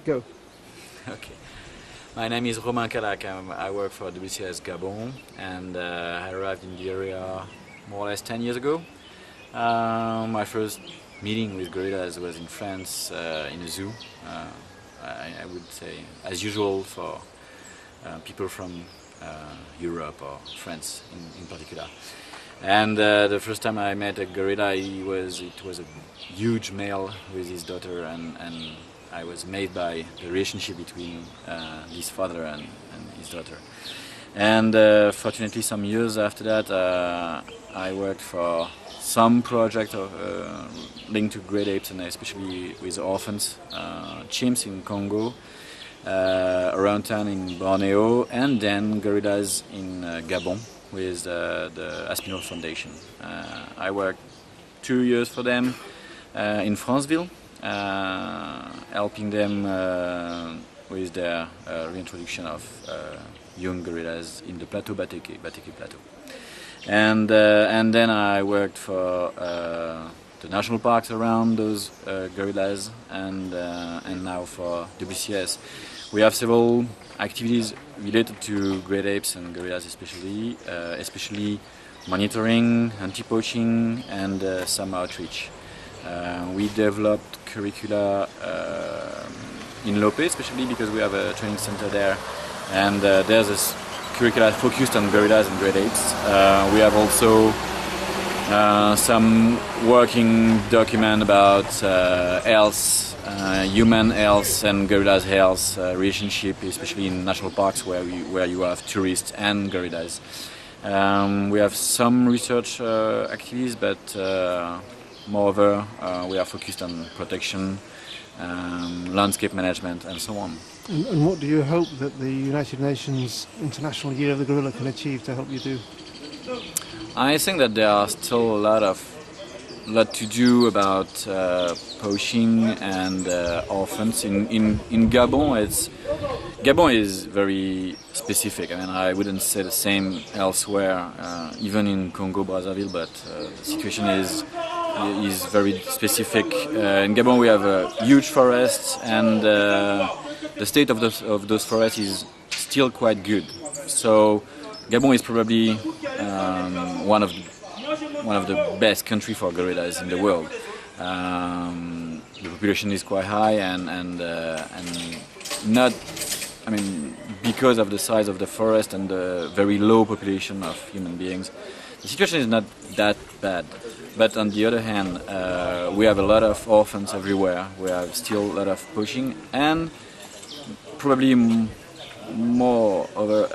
Go. Okay. My name is Romain Calaque. I work for WCS Gabon, and I arrived in the area more or less 10 years ago. My first meeting with gorillas was in France, in a zoo. I would say, as usual, for people from Europe or France in particular. And the first time I met a gorilla, it was a huge male with his daughter, and I was amazed by the relationship between his father and his daughter. And fortunately, some years after that, I worked for some project linked to great apes, and especially with orphans, chimps in Congo, around town in Borneo, and then gorillas in Gabon with the Aspinall Foundation. I worked 2 years for them in Franceville, helping them with their reintroduction of young gorillas in the plateau, Bateke Plateau. And then I worked for the national parks around those gorillas, and now for WCS. We have several activities related to great apes and gorillas, especially monitoring, anti-poaching, and some outreach. We developed curricula in Lope, especially because we have a training center there, and there's a curricula focused on gorillas and great apes. We have also some working document about health, human health and gorillas' health relationship, especially in national parks where you have tourists and gorillas. We have some research activities, but moreover, we are focused on protection, landscape management, and so on. And what do you hope that the United Nations International Year of the Gorilla can achieve to help you do? I think that there are still a lot to do about poaching and orphans. In Gabon, Gabon is very specific. I mean, I wouldn't say the same elsewhere, even in Congo, Brazzaville, but the situation is very specific. In Gabon, we have a huge forests, and the state of those forests is still quite good. So Gabon is probably one of the best countries for gorillas in the world. The population is quite high, and not, I mean, because of the size of the forest and the very low population of human beings, the situation is not that bad. But on the other hand, we have a lot of orphans everywhere. We have still a lot of poaching, and probably more over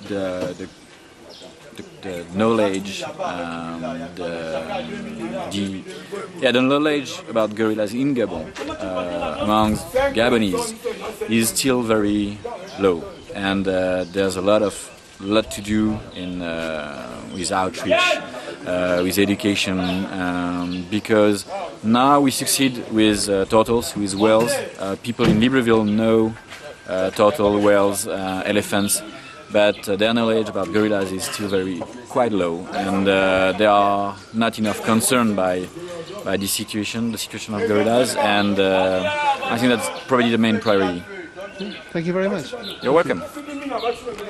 the knowledge, the knowledge about gorillas in Gabon amongst Gabonese is still very low, and there's a lot to do with outreach, with education, because now we succeed with turtles, with whales. People in Libreville know turtle, whales, elephants, but their knowledge about gorillas is still quite low, and they are not enough concerned by the situation of gorillas, and I think that's probably the main priority. Thank you very much. You're welcome.